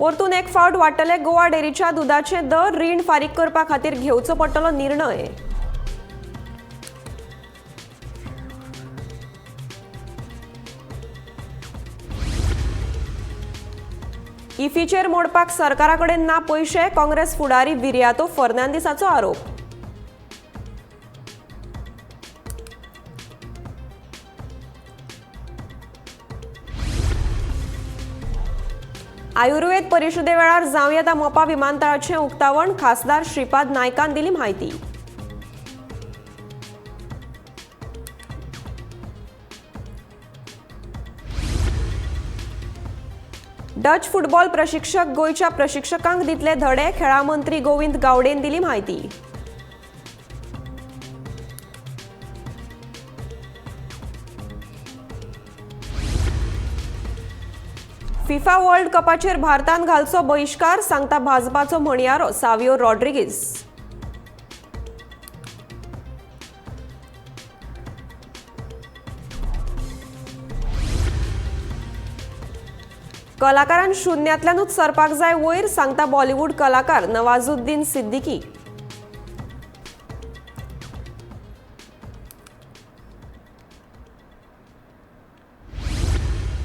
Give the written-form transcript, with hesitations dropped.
परतून एक फावट वाडटले गोवा डेरीच्या दुधाचे दर रीण फारीक करपा खातीर घेवचो पडटलो निर्णय। इफीचेर मोडपाक सरकारा कडेन ना पैशे, काँग्रेस फुडारी विरियातो फर्नांदीसाचो आरोप। आयुर्वेद परिशदे वेळार जावं येता मोपा विमानतळाचें उक्तावण, खासदार श्रीपाद नायकान दिली म्हायती। डच फुटबॉल प्रशिक्षक गोयच्या प्रशिक्षकांक दितले धडे, खेळा मंत्री गोविंद गावडेन दिली म्हायती। फिफा वर्ल्ड कपाचेर भारतान घालचो बहिष्कार, सांगता भाजपाचो म्हणयारो सावियो रॉड्रिगीज। कलाकारान शुन्यांतल्यानूच सरपाक जाय वयर, सांगता बॉलिवूड कलाकार नवाजुद्दीन सिद्दीकी।